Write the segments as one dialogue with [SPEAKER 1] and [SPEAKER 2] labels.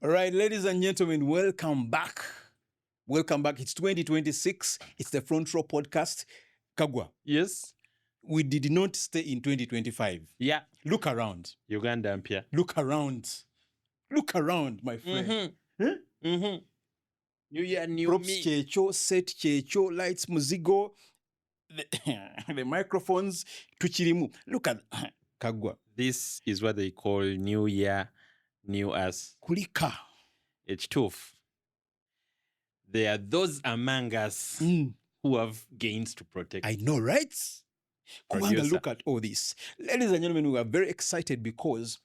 [SPEAKER 1] All right, ladies and gentlemen, welcome back. Welcome back. It's 2026. It's the Front Row Podcast. Kagwa,
[SPEAKER 2] Yes.
[SPEAKER 1] we did not stay in 2025.
[SPEAKER 2] Yeah.
[SPEAKER 1] Look around.
[SPEAKER 2] Uganda mpya.
[SPEAKER 1] Look around. Look around, my friend.
[SPEAKER 2] Mm-hmm.
[SPEAKER 1] Huh?
[SPEAKER 2] Mm-hmm. New year, new
[SPEAKER 1] Props
[SPEAKER 2] me.
[SPEAKER 1] checho, set checho, lights, muzigo, the microphones, tuchirimu. Look at Kagwa.
[SPEAKER 2] This is what they call new year, new us.
[SPEAKER 1] Kulika.
[SPEAKER 2] It's tough. There are those among us who have gains to protect.
[SPEAKER 1] I know, right? Kubanga,
[SPEAKER 2] Producer.
[SPEAKER 1] look at all this. Ladies and gentlemen, we are very excited because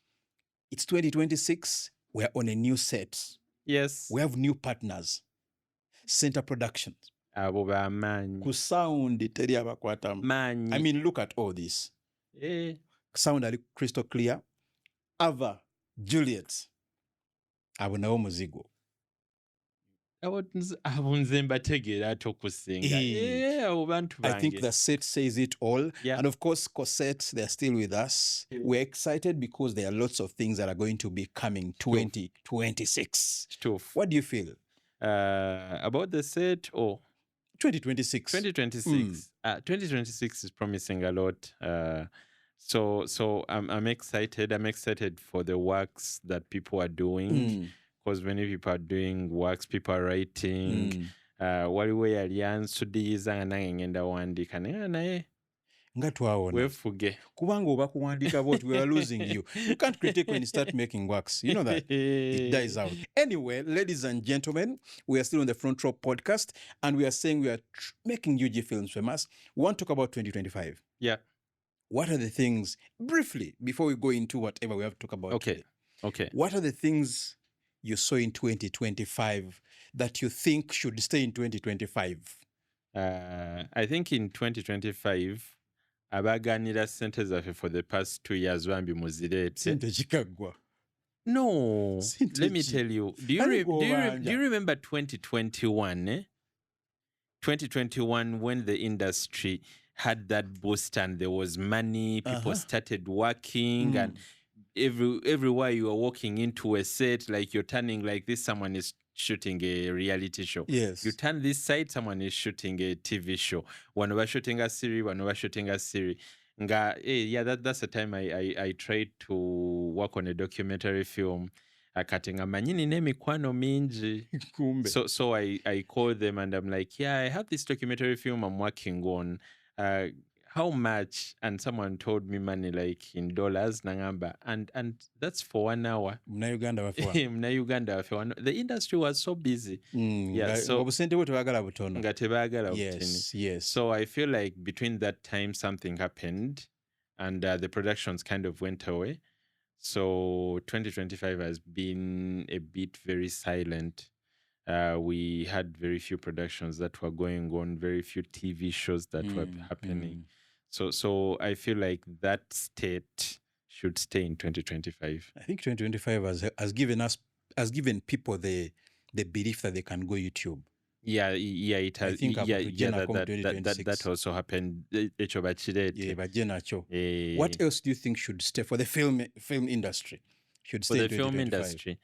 [SPEAKER 1] it's 2026. We're on a new set.
[SPEAKER 2] Yes.
[SPEAKER 1] We have new partners. Center Productions.
[SPEAKER 2] Abo b'amaanyi.
[SPEAKER 1] Ku sound teri abakwatamu.
[SPEAKER 2] Maanyi.
[SPEAKER 1] I mean, look at all this.
[SPEAKER 2] Eh.
[SPEAKER 1] Sound ali crystal clear. Ava, Juliet. Abo nawo muzigo.
[SPEAKER 2] Abo nze mbategeera ate okusinga. Abo bantu bange.
[SPEAKER 1] I think the set says it all.
[SPEAKER 2] Yeah.
[SPEAKER 1] And of course, Cosette, they're still with us. We're excited because there are lots of things that are going to be coming 2026.
[SPEAKER 2] It's tough.
[SPEAKER 1] What do you feel?
[SPEAKER 2] About the set or
[SPEAKER 1] 2026.
[SPEAKER 2] 2026. 2026 is promising a lot. So I'm excited. I'm excited for the works that people are doing. Because many people are doing works, people are writing. Waliwo yali ansudiyiza nga nange ngenda wandiika naye naye
[SPEAKER 1] Nga twaona.
[SPEAKER 2] weefuge.
[SPEAKER 1] Kubanga oba kuwandiika bw'oti, we are losing you. You can't critique when you start making works. You know that. It dies out. Anyway, ladies and gentlemen, we are still on the Front Row Podcast, and we are saying we are making UG films famous. We want to talk about 2025.
[SPEAKER 2] Yeah.
[SPEAKER 1] What are the things, briefly, before we go into whatever we have to talk about today,
[SPEAKER 2] Okay.
[SPEAKER 1] what are the things you saw in 2025 that you think should stay in 2025?
[SPEAKER 2] I think in 2025, abaganira sente zaffe for the past 2 years bambi muzireete.
[SPEAKER 1] Sente kikaggwa.
[SPEAKER 2] No,
[SPEAKER 1] Sente
[SPEAKER 2] let me
[SPEAKER 1] ki?
[SPEAKER 2] tell you. Do you remember 2021? 2021, when the industry had that boost and there was money, people started working, and everywhere you are walking into a set, like you're turning like this, someone is shooting a reality show.
[SPEAKER 1] Yes.
[SPEAKER 2] You turn this side, someone is shooting a TV show. One over shooting a series, one over shooting a series. That's the time I tried to work on a documentary film. Akatenga manyini nemikwano mingi. So I called them and I'm like, yeah, I have this documentary film I'm working on. How much? And someone told me money like in dollars nangamba, and that's for 1 hour.
[SPEAKER 1] Mna Uganda wafwa.
[SPEAKER 2] Mna Uganda wafwa. The industry was so busy. So
[SPEAKER 1] obusente bwe tebagala butono.
[SPEAKER 2] nga tebagala obutini.
[SPEAKER 1] Yes.
[SPEAKER 2] So I feel like between that time something happened, and the productions kind of went away. So 2025 has been a bit very silent. We had very few productions that were going on, very few TV shows that were happening. So I feel like that state should stay in 2025.
[SPEAKER 1] I think 2025 has given people the belief that they can go YouTube.
[SPEAKER 2] Yeah, it has.
[SPEAKER 1] I think
[SPEAKER 2] that also happened.
[SPEAKER 1] What else do you think should stay for the film industry? Should stay
[SPEAKER 2] for
[SPEAKER 1] in
[SPEAKER 2] the film
[SPEAKER 1] 2025?
[SPEAKER 2] industry?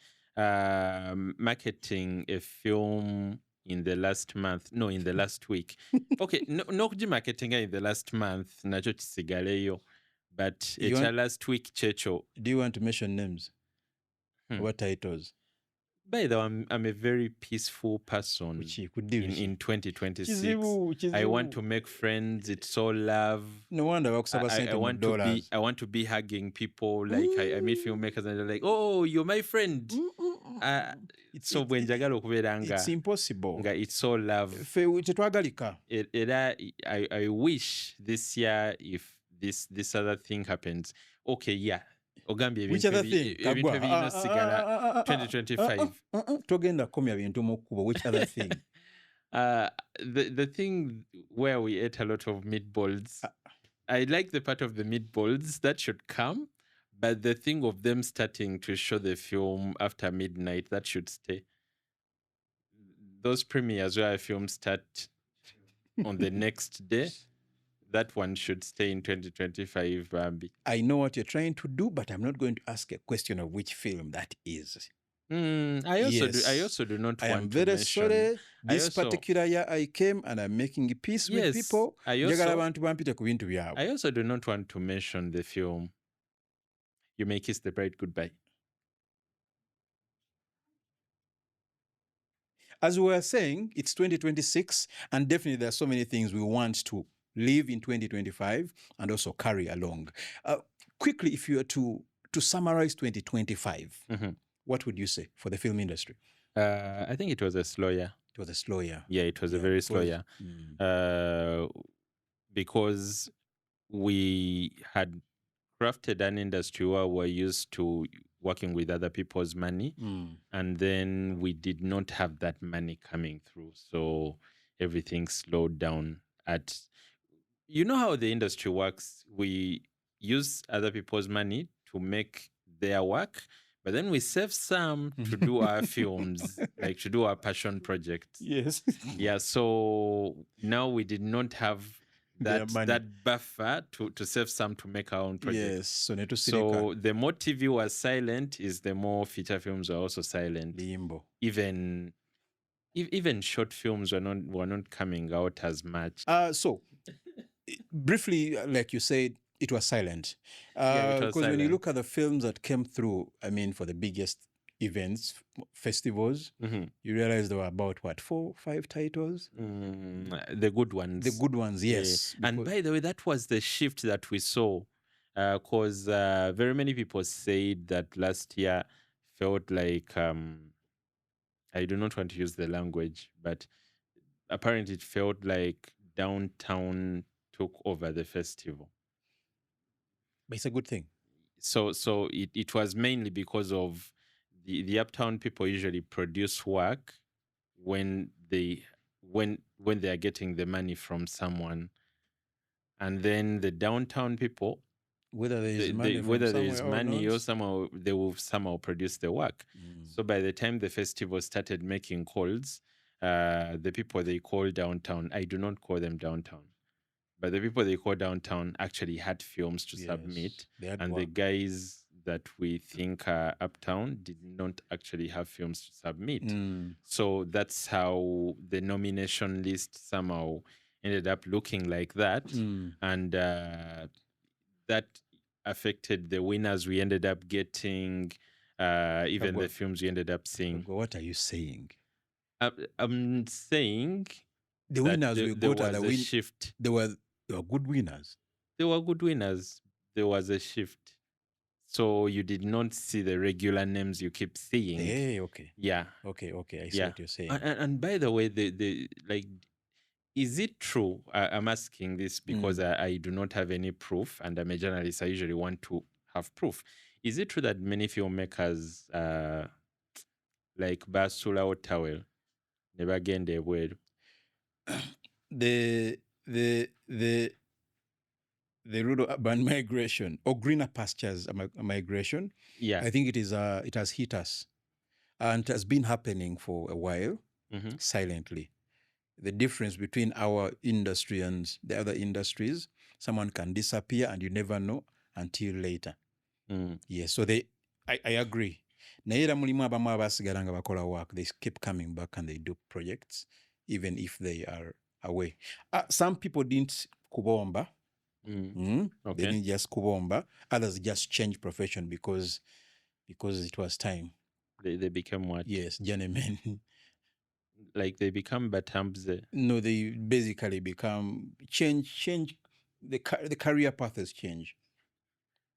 [SPEAKER 2] Marketing a film in the last week. Okay, no marketing in the last month, nacho kisigaleyo. But it's last week, Checho.
[SPEAKER 1] Do you want to mention names? What titles?
[SPEAKER 2] By the way, I'm a very peaceful person in 2026. I want to make friends. It's all love.
[SPEAKER 1] No wonder
[SPEAKER 2] I want to be hugging people. Like I meet filmmakers and they're like, "Oh, you're my friend." It's so
[SPEAKER 1] it's impossible.
[SPEAKER 2] It's all love. I wish this year, if this other thing happens, okay, yeah.
[SPEAKER 1] Which other thing?
[SPEAKER 2] 2025.
[SPEAKER 1] Togenda komya bintu mu kkubo. Which other thing?
[SPEAKER 2] The thing where we ate a lot of meatballs. I like the part of the meatballs that should come, but the thing of them starting to show the film after midnight, that should stay. Those premieres where films start on the next day, that one should stay in 2025.
[SPEAKER 1] I know what you're trying to do, but I'm not going to ask a question of which film that is.
[SPEAKER 2] I also do. I
[SPEAKER 1] Yes.
[SPEAKER 2] also do not
[SPEAKER 1] I am
[SPEAKER 2] want to
[SPEAKER 1] very
[SPEAKER 2] mention.
[SPEAKER 1] sorry.
[SPEAKER 2] I
[SPEAKER 1] This
[SPEAKER 2] also,
[SPEAKER 1] particular year I came and I'm making peace with
[SPEAKER 2] yes,
[SPEAKER 1] people.
[SPEAKER 2] I
[SPEAKER 1] Njagala
[SPEAKER 2] also,
[SPEAKER 1] abantu bampite ku bintu byabwe.
[SPEAKER 2] I also do not want to mention the film "You May Kiss the Bride Goodbye."
[SPEAKER 1] As we were saying, it's 2026, and definitely there are so many things we want to live in 2025 and also carry along. Quickly, if you were to summarize 2025, what would you say for the film industry?
[SPEAKER 2] I think it was a slow year.
[SPEAKER 1] It was a slow year.
[SPEAKER 2] Yeah, it was a very slow year. Because we had crafted an industry where we're used to working with other people's money, and then we did not have that money coming through, so everything slowed down. At you know how the industry works, we use other people's money to make their work, but then we save some to do our films, like to do our passion projects.
[SPEAKER 1] Yes.
[SPEAKER 2] Yeah, so now we did not have
[SPEAKER 1] Their money.
[SPEAKER 2] that buffer to save some to make our own projects.
[SPEAKER 1] Yes.
[SPEAKER 2] So the more TV was silent, is the more feature films were also silent.
[SPEAKER 1] Limbo.
[SPEAKER 2] Even short films were not coming out as much.
[SPEAKER 1] So briefly, like you said, it was silent.
[SPEAKER 2] Yeah, it was
[SPEAKER 1] because when you
[SPEAKER 2] silent.
[SPEAKER 1] look at the films that came through, I mean, for the biggest events, festivals, you realize there were about what, 4, 5 titles?
[SPEAKER 2] The good ones.
[SPEAKER 1] The good ones, yes.
[SPEAKER 2] And by the way, that was the shift that we saw, because very many people said that last year felt like, I do not want to use the language, but apparently it felt like downtown took over the festival.
[SPEAKER 1] But it's a good thing.
[SPEAKER 2] So it was mainly because of the uptown people usually produce work when they are getting the money from someone, and then the downtown people,
[SPEAKER 1] whether there is money,
[SPEAKER 2] or somehow they will somehow produce the work. So by the time the festival started making calls, the people they call downtown, I do not call them downtown, but the people they call downtown actually had films to submit, and the guys that we think are uptown did not actually have films to submit. So that's how the nomination list somehow ended up looking like that. And that affected the winners we ended up getting, even the films we ended up seeing.
[SPEAKER 1] What are you saying?
[SPEAKER 2] I'm saying
[SPEAKER 1] the winners we got
[SPEAKER 2] was a shift.
[SPEAKER 1] They were good winners.
[SPEAKER 2] They were good winners. There was a shift. So you did not see the regular names you keep seeing.
[SPEAKER 1] Hey, okay.
[SPEAKER 2] Yeah.
[SPEAKER 1] Okay. I see what you're saying.
[SPEAKER 2] And by the way, the like, is it true? I'm asking this because I do not have any proof, and I'm a journalist. I usually want to have proof. Is it true that many filmmakers, like Basula or Tawel, never gained their word?
[SPEAKER 1] The rural urban migration or greener pastures migration, I think it has hit us, and it has been happening for a while, silently. The difference between our industry and the other industries, someone can disappear and you never know until later. Yes, so I agree. Naye mulimu abamu abasigala nga bakola work, they keep coming back and they do projects even if they are away. Some people didn't kubomba. They didn't just kubomba. Others just changed profession because it was time.
[SPEAKER 2] They became what?
[SPEAKER 1] Yes, journeymen.
[SPEAKER 2] Like they become batamze.
[SPEAKER 1] No, they basically become change. The career path has changed.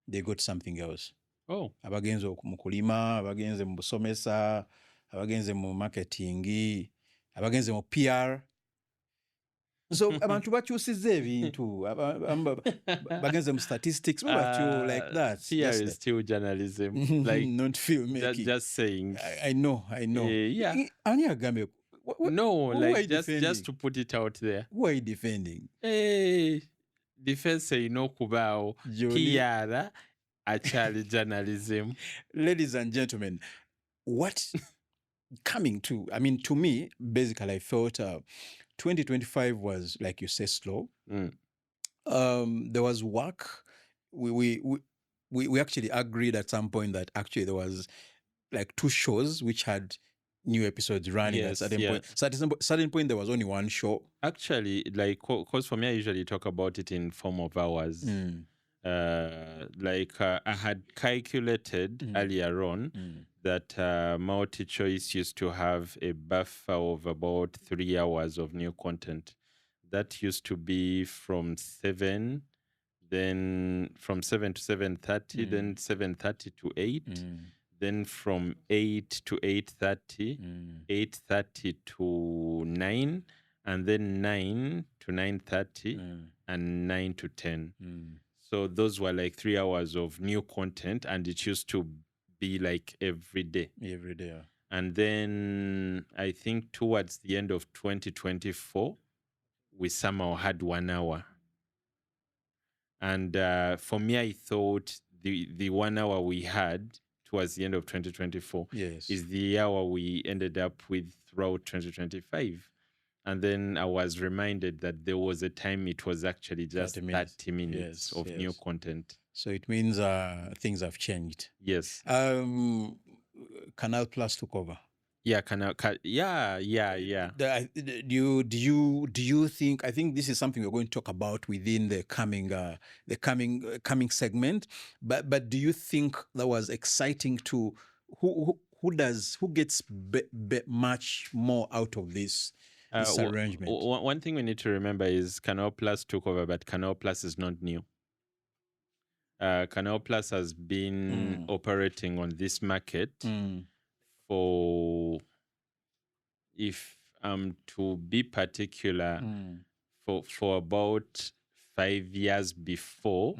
[SPEAKER 1] They got something else.
[SPEAKER 2] Oh,
[SPEAKER 1] abagenze mu kulima, abagenze mu busomesa, abagenze mu marketing, abagenze mu PR. So abantu bakyusizza ebintu, bagenze mu statistics, like that.
[SPEAKER 2] PR is still journalism, like
[SPEAKER 1] not filmmaking.
[SPEAKER 2] Just saying.
[SPEAKER 1] I know.
[SPEAKER 2] Yeah.
[SPEAKER 1] Ani agambe.
[SPEAKER 2] No, like just to put it out there.
[SPEAKER 1] Who are you defending?
[SPEAKER 2] Hey, defense no kubao. PR actually journalism.
[SPEAKER 1] Ladies and gentlemen, what coming to? I mean, to me, basically, I felt 2025 was, like you say, slow. There was work. We actually agreed at some point that actually there was like 2 shows which had new episodes running at
[SPEAKER 2] Yes,
[SPEAKER 1] certain
[SPEAKER 2] yeah.
[SPEAKER 1] point. Certain point there was only one show.
[SPEAKER 2] Actually, like, because for me, I usually talk about it in form of hours. I had calculated earlier on that multi-choice used to have a buffer of about 3 hours of new content. That used to be from 7, then from 7 to 7:30, then 7:30 to 8, then from 8 to 8:30, 8:30 to 9, and then 9 to 9:30, and 9 to 10. So those were like 3 hours of new content, and it used to be like every day.
[SPEAKER 1] Every day. Yeah.
[SPEAKER 2] And then I think towards the end of 2024, we somehow had 1 hour. And for me, I thought the 1 hour we had towards the end of 2024
[SPEAKER 1] Yes.
[SPEAKER 2] is the hour we ended up with throughout 2025. And then I was reminded that there was a time it was actually just 30 minutes of new content.
[SPEAKER 1] So it means things have changed.
[SPEAKER 2] Yes.
[SPEAKER 1] Canal Plus took over.
[SPEAKER 2] Yeah, yeah.
[SPEAKER 1] Do you think? I think this is something we're going to talk about within the coming segment. But do you think that was exciting to who gets much more out of this arrangement?
[SPEAKER 2] One thing we need to remember is Canal Plus took over, but Canal Plus is not new. Canal Plus has been operating on this market for, if I'm to be particular, for about 5 years before.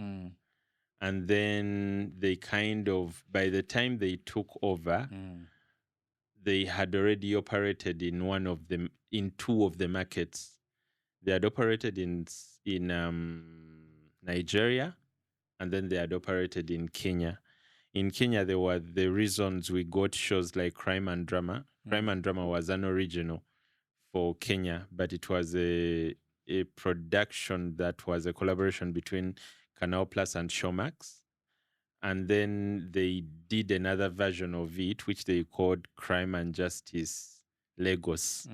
[SPEAKER 2] And then they kind of, by the time they took over, they had already operated in two of the markets. They had operated in Nigeria, and then they had operated in Kenya. In Kenya, there were the reasons we got shows like Crime and Drama. Crime and Drama was an original for Kenya, but it was a production that was a collaboration between Canal Plus and Showmax. And then they did another version of it, which they called Crime and Justice Lagos,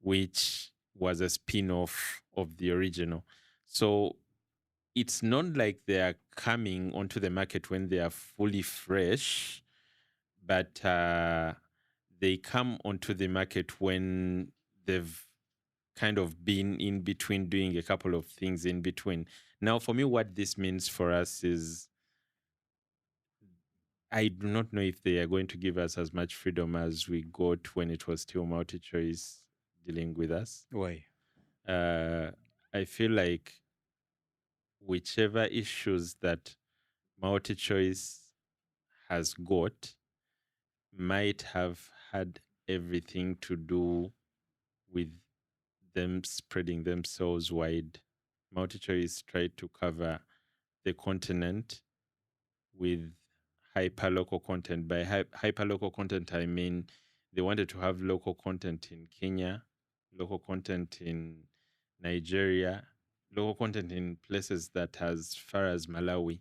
[SPEAKER 2] which was a spin-off of the original. So it's not like they are coming onto the market when they are fully fresh, but they come onto the market when they've kind of been in between, doing a couple of things in between. Now, for me, what this means for us is, I do not know if they are going to give us as much freedom as we got when it was still multi-choice dealing with us.
[SPEAKER 1] Why?
[SPEAKER 2] I feel like whichever issues that multi-choice has got might have had everything to do with them spreading themselves wide. Multi-choice tried to cover the continent with hyper-local content. By hyper-local content, I mean they wanted to have local content in Kenya, local content in Nigeria, local content in places that as far as Malawi.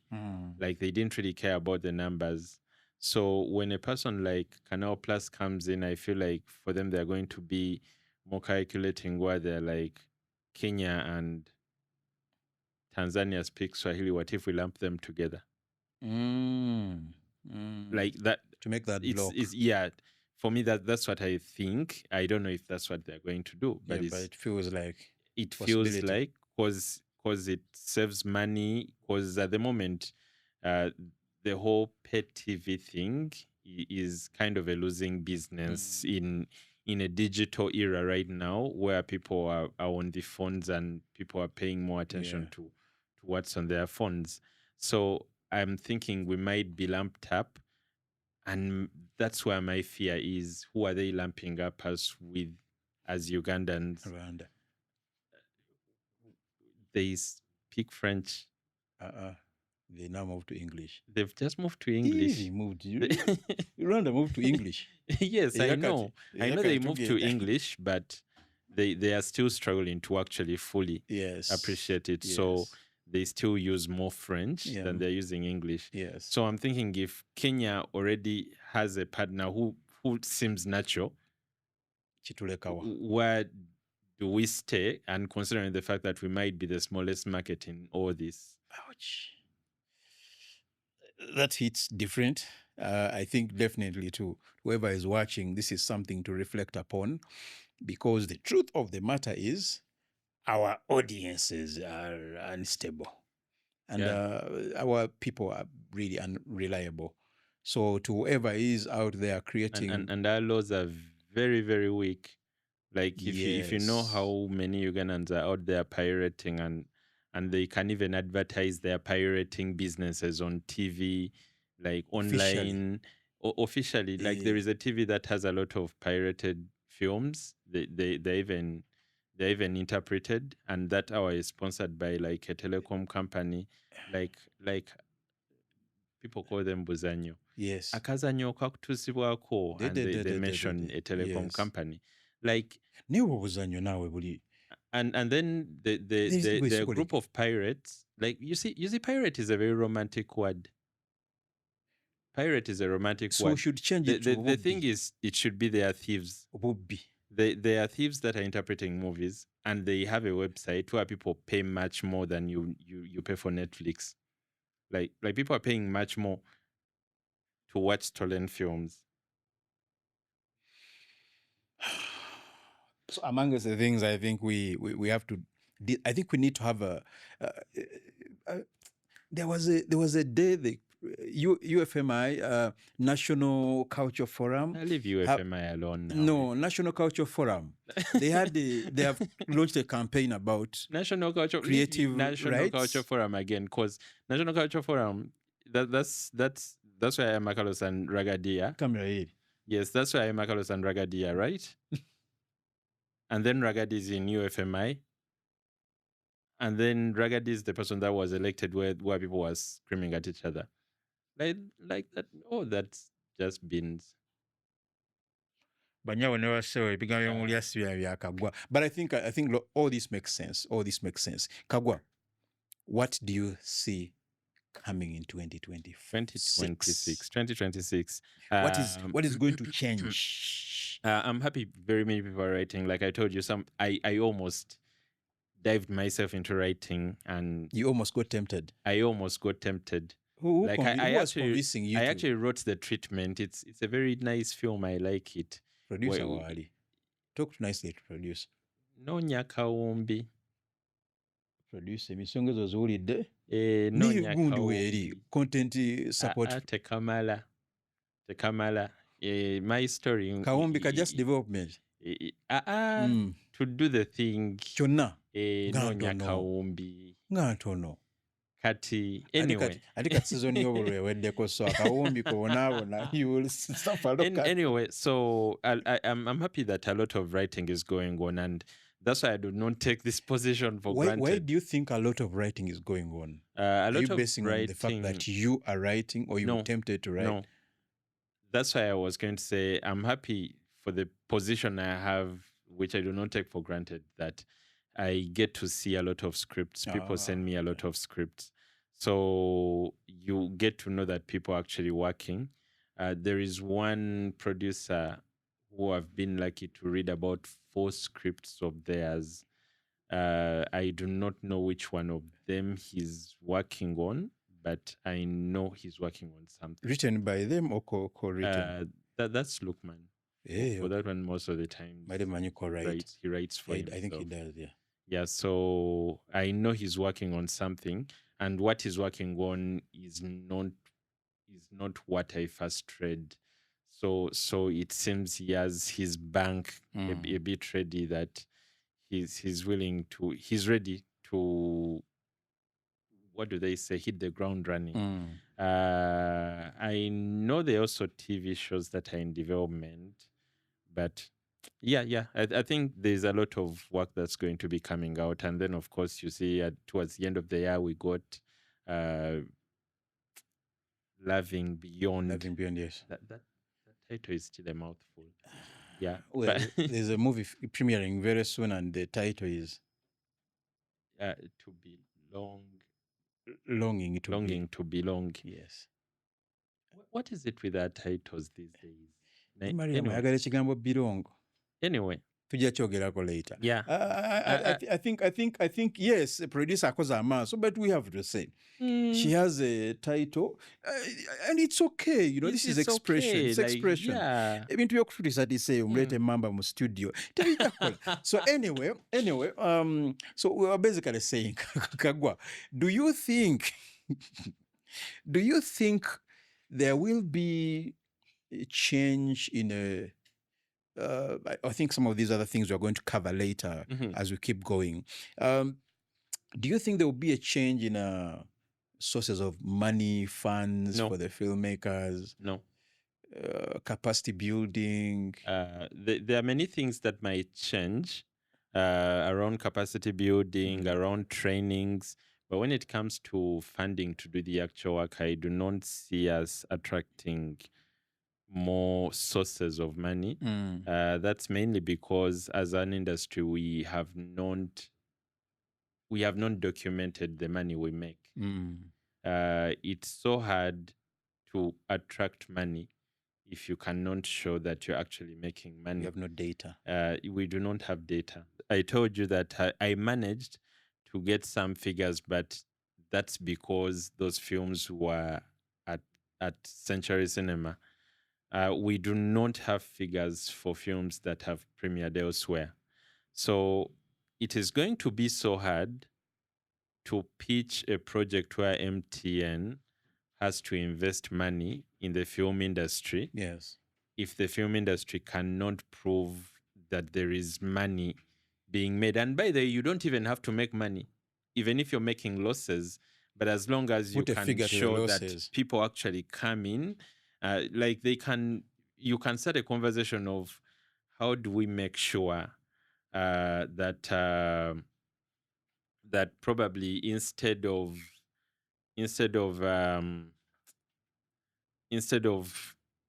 [SPEAKER 2] Like, they didn't really care about the numbers. So when a person like Canal Plus comes in, I feel like for them they're going to be more calculating, where they're like, Kenya and Tanzania speak Swahili. What if we lump them together? Like that,
[SPEAKER 1] to make that block.
[SPEAKER 2] Yeah, for me that's what I think. I don't know if that's what they're going to do, but,
[SPEAKER 1] but it feels like
[SPEAKER 2] because it saves money. Because at the moment, the whole pay TV thing is kind of a losing business in a digital era right now, where people are on the phones and people are paying more attention to what's on their phones. So I'm thinking we might be lumped up, and that's where my fear is. Who are they lumping up us with as Ugandans?
[SPEAKER 1] Rwanda.
[SPEAKER 2] They speak French.
[SPEAKER 1] They now moved to English.
[SPEAKER 2] They've just moved to English.
[SPEAKER 1] Rwanda moved to English.
[SPEAKER 2] Yes, I know. I know they moved to English, but they are still struggling to actually fully appreciate it. Yes. So they still use more French
[SPEAKER 1] Yeah.
[SPEAKER 2] than they're using English.
[SPEAKER 1] Yes.
[SPEAKER 2] So I'm thinking if Kenya already has a partner who seems natural,
[SPEAKER 1] Chitulekawa.
[SPEAKER 2] where do we stay? And considering the fact that we might be the smallest market in all this.
[SPEAKER 1] Ouch. That hits different. I think definitely to whoever is watching, this is something to reflect upon, because the truth of the matter is our audiences are unstable, and our people are really unreliable. So to whoever is out there creating,
[SPEAKER 2] And our laws are very, very weak. Like if you know
[SPEAKER 1] Yes.
[SPEAKER 2] how many Ugandans are out there pirating, and they can even advertise their pirating businesses on TV, like online, officially. Like there is a TV that has a lot of pirated films. They even interpreted, and that hour is sponsored by like a telecom company, like people call them Buzanyo.
[SPEAKER 1] yes,
[SPEAKER 2] Akazanyo kakutusibwako, and they mention a telecom
[SPEAKER 1] yes.
[SPEAKER 2] company. Like
[SPEAKER 1] niwe obuzanyo naawe buli
[SPEAKER 2] and then the group of pirates, like you see pirate is a very romantic word. Pirate is a romantic
[SPEAKER 1] so
[SPEAKER 2] word.
[SPEAKER 1] we should change it to
[SPEAKER 2] The thing is, it should be they are thieves.
[SPEAKER 1] Bobby.
[SPEAKER 2] They are thieves that are interpreting movies, and they have a website where people pay much more than you pay for Netflix. Like people are paying much more to watch stolen films.
[SPEAKER 1] So among the things I think we have to, I think we need to have a. There was a day the UFMI National Culture Forum.
[SPEAKER 2] I leave UFMI alone now.
[SPEAKER 1] No, National Culture Forum. They have launched a campaign about
[SPEAKER 2] National Culture
[SPEAKER 1] creative
[SPEAKER 2] National
[SPEAKER 1] rights.
[SPEAKER 2] Culture Forum again, because National Culture Forum, that's where I am Makalos and Ragadia.
[SPEAKER 1] Camera here.
[SPEAKER 2] Yes, that's where I am Makalos and Ragadia, right? And then Ragadi is in UFMI. And then Ragadi is the person that was elected where people were screaming at each other. Like that. Oh, that's just beans.
[SPEAKER 1] But I think all this makes sense. Kagwa, what do you see coming in 2026?
[SPEAKER 2] 2026.
[SPEAKER 1] What is going to change?
[SPEAKER 2] I'm happy very many people are writing. Like I told you, I almost dived myself into writing, and
[SPEAKER 1] you almost got tempted.
[SPEAKER 2] I almost got tempted.
[SPEAKER 1] Who was convincing you?
[SPEAKER 2] I actually wrote The Treatment. It's a very nice film. I like it.
[SPEAKER 1] Producer Wali. Talk nicely to produce.
[SPEAKER 2] No nyakawumbi.
[SPEAKER 1] Producer emisongezo zuwulidde.
[SPEAKER 2] No nyakawumbi.
[SPEAKER 1] Content support.
[SPEAKER 2] Tekamala. My story.
[SPEAKER 1] Kawumbi ka just development.
[SPEAKER 2] To do the thing.
[SPEAKER 1] Kyonna.
[SPEAKER 2] No nyakawumbi.
[SPEAKER 1] Ngantono.
[SPEAKER 2] Kati anyway.
[SPEAKER 1] Ati kati season y'obulwe eweddeko so akawumbi kobonaabona you will suffer.
[SPEAKER 2] Anyway, so I'm happy that a lot of writing is going on, and that's why I do not take this position for granted.
[SPEAKER 1] Why do you think a lot of writing is going on? Are you basing on the fact that you are writing, or you were tempted to write?
[SPEAKER 2] No. That's why I was going to say I'm happy for the position I have, which I do not take for granted, that I get to see a lot of scripts. People send me a lot of scripts. So you get to know that people are actually working. There is one producer who I've been lucky to read about 4 scripts of theirs. I do not know which one of them he's working on, but I know he's working on something.
[SPEAKER 1] Written by them or co-written?
[SPEAKER 2] That's Lukman. For that one, most of the time, he writes for himself.
[SPEAKER 1] I think he does, yeah.
[SPEAKER 2] Yeah, so I know he's working on something, and what he's working on is not what I first read. So it seems he has his bank a bit ready, that he's ready to, what do they say, hit the ground running. I know there are also TV shows that are in development, but yeah, I think there's a lot of work that's going to be coming out. And then, of course, you see towards the end of the year, we got Loving Beyond.
[SPEAKER 1] Loving Beyond, yes.
[SPEAKER 2] That title is still a mouthful. Yeah.
[SPEAKER 1] Well, there's a movie premiering very soon, and the title is
[SPEAKER 2] To Be Long
[SPEAKER 1] longing to
[SPEAKER 2] longing to belong.
[SPEAKER 1] be. Yes.
[SPEAKER 2] What is it with our titles these days?
[SPEAKER 1] Mariam ayagala ekigambo birongo.
[SPEAKER 2] Anyway,
[SPEAKER 1] tujja kyogerako later.
[SPEAKER 2] Yeah.
[SPEAKER 1] I think yes, producer akoze amaaso, but we have to say she has a title, and it's okay. You know, this is expression.
[SPEAKER 2] okay.
[SPEAKER 1] It's
[SPEAKER 2] Like,
[SPEAKER 1] expression.
[SPEAKER 2] yeah.
[SPEAKER 1] Ebintu byokufutisa tise omulete mamba mu studio. So anyway, so we were basically saying, Kagwa, do you think there will be a change in a I think some of these other things we're going to cover later as we keep going. Do you think there will be a change in sources of money, funds
[SPEAKER 2] No.
[SPEAKER 1] for the filmmakers?
[SPEAKER 2] No.
[SPEAKER 1] Capacity building?
[SPEAKER 2] There are many things that might change around capacity building, around trainings. But when it comes to funding to do the actual work, I do not see us attracting more sources of money. That's mainly because as an industry we have not documented the money we make. It's so hard to attract money if you cannot show that you're actually making money.
[SPEAKER 1] You have no data.
[SPEAKER 2] We do not have data. I told you that I managed to get some figures, but that's because those films were at Century Cinema. We do not have figures for films that have premiered elsewhere. So it is going to be so hard to pitch a project where MTN has to invest money in the film industry.
[SPEAKER 1] Yes.
[SPEAKER 2] If the film industry cannot prove that there is money being made. And by the way, you don't even have to make money, even if you're making losses. But as long as you can show that people actually come in, like you can start a conversation of how do we make sure that probably instead of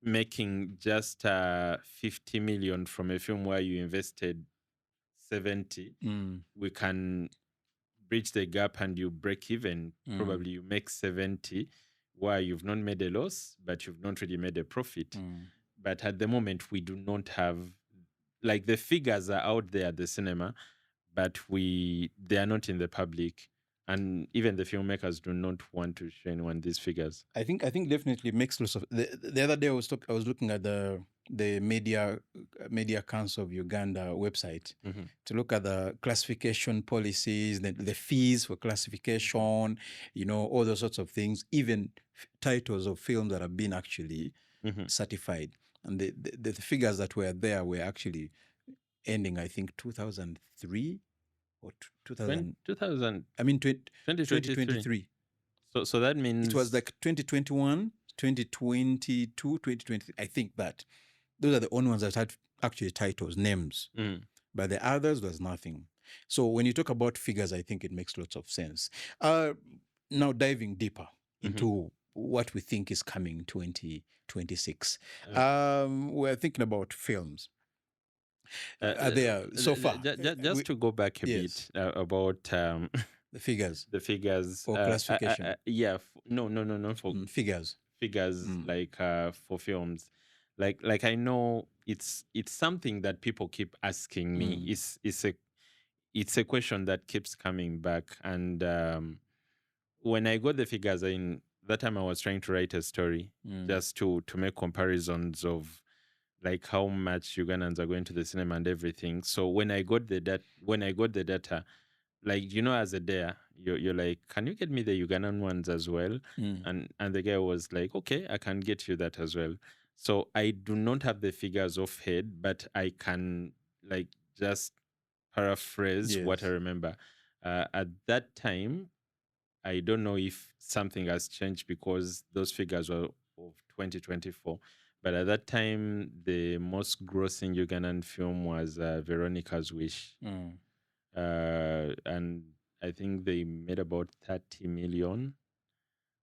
[SPEAKER 2] making just 50 million from a film where you invested 70, we can bridge the gap and you break even. Probably you make 70 where you've not made a loss, but you've not really made a profit. But at the moment, we do not have, like, the figures are out there at the cinema, but they are not in the public. And even the filmmakers do not want to show anyone these figures.
[SPEAKER 1] I think definitely makes lots of. The other day I was looking at the Media Council of Uganda website to look at the classification policies, the fees for classification, you know, all those sorts of things, even titles of films that have been actually certified. And the figures that were there were actually ending, I think, 2003 or 2000. 2023.
[SPEAKER 2] So that means
[SPEAKER 1] it was like 2021, 2022, 2023. I think that those are the only ones that had actually titles, names. But the others, there's nothing. So when you talk about figures, I think it makes lots of sense. Now diving deeper into what we think is coming 2026. We're thinking about films. There so far.
[SPEAKER 2] Just to go back a bit about
[SPEAKER 1] the figures.
[SPEAKER 2] The figures
[SPEAKER 1] for classification.
[SPEAKER 2] No. For
[SPEAKER 1] figures.
[SPEAKER 2] Like for films. Like I know it's something that people keep asking me. It's a question that keeps coming back. And when I got the figures, that time I was trying to write a story just to make comparisons of like how much Ugandans are going to the cinema and everything. So when I got the data, like, you know, as a dare, you're like, can you get me the Ugandan ones as well? And the guy was like, okay, I can get you that as well. So I do not have the figures off head, but I can like just paraphrase what I remember. At that time, I don't know if something has changed because those figures were of 2024. But at that time, the most grossing Ugandan film was Veronica's Wish. And I think they made about 30 million.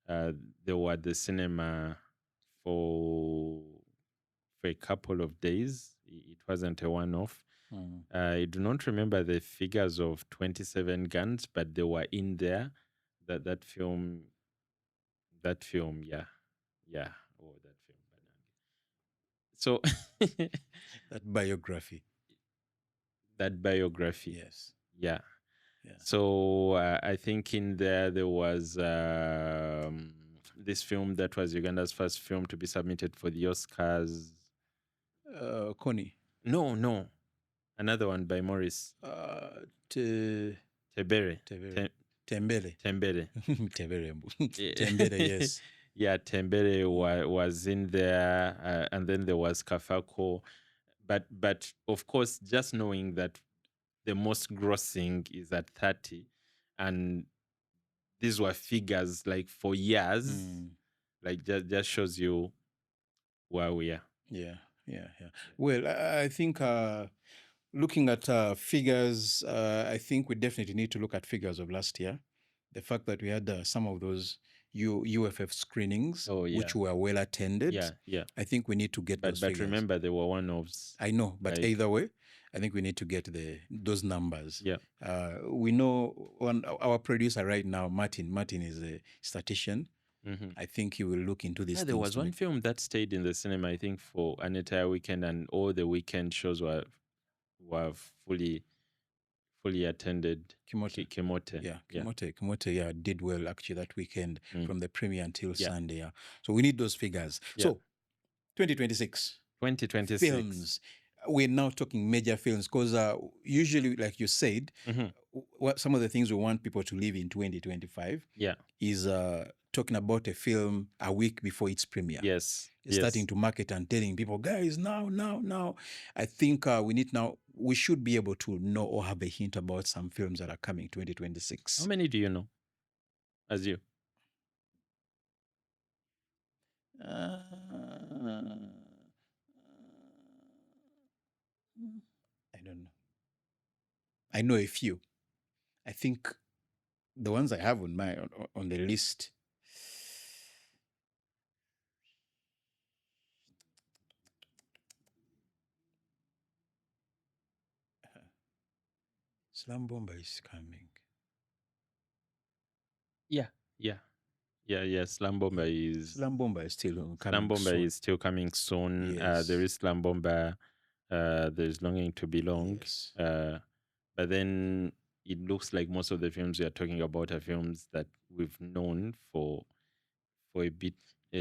[SPEAKER 2] They were at the cinema for a couple of days. It wasn't a one-off. I do not remember the figures of 27 Guns, but they were in there. that film, yeah, yeah. Oh, that film. So
[SPEAKER 1] That biography.
[SPEAKER 2] that biography,
[SPEAKER 1] Yes.
[SPEAKER 2] yeah.
[SPEAKER 1] Yeah.
[SPEAKER 2] So I think in there was this film that was Uganda's first film to be submitted for the Oscars.
[SPEAKER 1] Connie.
[SPEAKER 2] No, another one by Morris
[SPEAKER 1] Te,
[SPEAKER 2] Tebere.
[SPEAKER 1] Tevere. Tembele.
[SPEAKER 2] Tembere.
[SPEAKER 1] Tembele.
[SPEAKER 2] Yeah.
[SPEAKER 1] Tembele, yes.
[SPEAKER 2] Yeah, Tembere was in there, and then there was Kafako. But of course, just knowing that the most grossing is at 30, and these were figures like for years, like just shows you where we are.
[SPEAKER 1] Yeah. Well, I think looking at figures, I think we definitely need to look at figures of last year. The fact that we had some of those UFF screenings,
[SPEAKER 2] Oh, yeah.
[SPEAKER 1] which were well attended.
[SPEAKER 2] Yeah.
[SPEAKER 1] I think we need to get those
[SPEAKER 2] But
[SPEAKER 1] figures.
[SPEAKER 2] remember, there were one-offs.
[SPEAKER 1] I know, but
[SPEAKER 2] like-
[SPEAKER 1] either way, I think we need to get those numbers.
[SPEAKER 2] Yeah.
[SPEAKER 1] We know our producer right now, Martin is a statistician.
[SPEAKER 2] Mm-hmm.
[SPEAKER 1] I think he will look into this.
[SPEAKER 2] Yeah, there was one film that stayed in the cinema, I think, for an entire weekend, and all the weekend shows were fully attended.
[SPEAKER 1] Kimote.
[SPEAKER 2] Kimote.
[SPEAKER 1] Yeah, Kimote, yeah, did well actually that weekend from the premiere until
[SPEAKER 2] Yeah.
[SPEAKER 1] Sunday. Yeah. So we need those figures.
[SPEAKER 2] Yeah.
[SPEAKER 1] So 2026.
[SPEAKER 2] 2026
[SPEAKER 1] films. We're now talking major films because usually, like you said, what some of the things we want people to live in 2025 is talking about a film a week before its premiere.
[SPEAKER 2] Yes.
[SPEAKER 1] Starting to market and telling people, guys, now. I think we should be able to know or have a hint about some films that are coming 2026.
[SPEAKER 2] How many do you know as you?
[SPEAKER 1] I don't know. I know a few. I think the ones I have on the list. Slam Bomber is coming.
[SPEAKER 2] Yeah. Slam Bomber is
[SPEAKER 1] still coming.
[SPEAKER 2] Slam Bomber
[SPEAKER 1] soon.
[SPEAKER 2] is still coming soon.
[SPEAKER 1] Yes.
[SPEAKER 2] There is Slam Bomber. There's Longing to Belong.
[SPEAKER 1] Yes.
[SPEAKER 2] But then it looks like most of the films we are talking about are films that we've known for a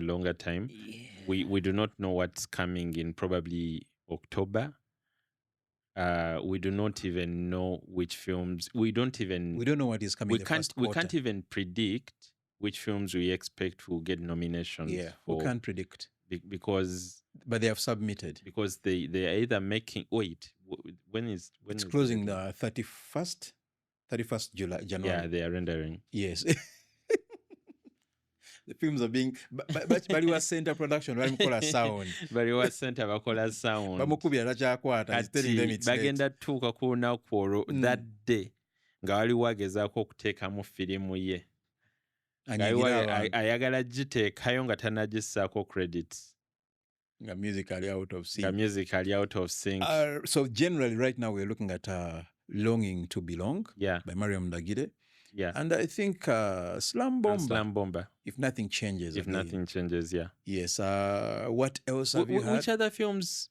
[SPEAKER 2] longer time.
[SPEAKER 1] Yeah.
[SPEAKER 2] We do not know what's coming in probably October. We do not even know which films. We don't know
[SPEAKER 1] what is coming.
[SPEAKER 2] We can't even predict which films we expect will get nominations.
[SPEAKER 1] Yeah, we can't predict
[SPEAKER 2] because.
[SPEAKER 1] But they have submitted
[SPEAKER 2] because they are either making. Wait, when is
[SPEAKER 1] it's closing the 31st January.
[SPEAKER 2] Yeah, they are rendering.
[SPEAKER 1] Yes. The films are being but you are center production bamukola sound
[SPEAKER 2] but you are center bakola sound
[SPEAKER 1] bamukubira takyakwata is telling them it's
[SPEAKER 2] bagenda tuuka ku lunaku olwo that day nga waliwo agezaako okuteekamu firimu ye ayagala giteekayo nga tanagissaako credits
[SPEAKER 1] nga musically
[SPEAKER 2] out of sync.
[SPEAKER 1] So generally right now we're looking at Longing to Belong by Mariam Ndagire.
[SPEAKER 2] Yeah.
[SPEAKER 1] And I think Slam Bomber. If nothing changes.
[SPEAKER 2] Yeah.
[SPEAKER 1] Yes. What else have you had?
[SPEAKER 2] Which other films,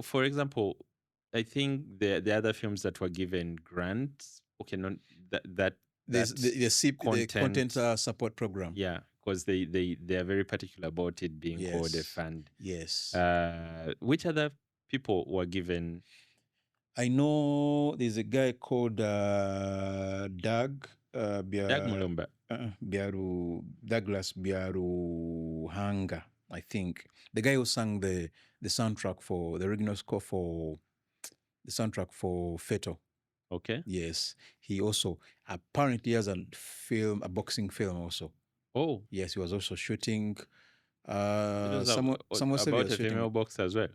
[SPEAKER 2] for example, I think the other films that were given grants, okay, not that
[SPEAKER 1] there's the content support program.
[SPEAKER 2] Yeah, because they are very particular about it being called a fund.
[SPEAKER 1] Yes.
[SPEAKER 2] Which other people were given?
[SPEAKER 1] I know there's a guy called Doug
[SPEAKER 2] Mulumba.
[SPEAKER 1] Douglas Biaruhanga, I think. The guy who sang the soundtrack for the original score for the soundtrack for Feto.
[SPEAKER 2] Okay.
[SPEAKER 1] Yes. He also apparently has a boxing film also.
[SPEAKER 2] Oh.
[SPEAKER 1] Yes, he was also shooting.
[SPEAKER 2] About a female boxer as well?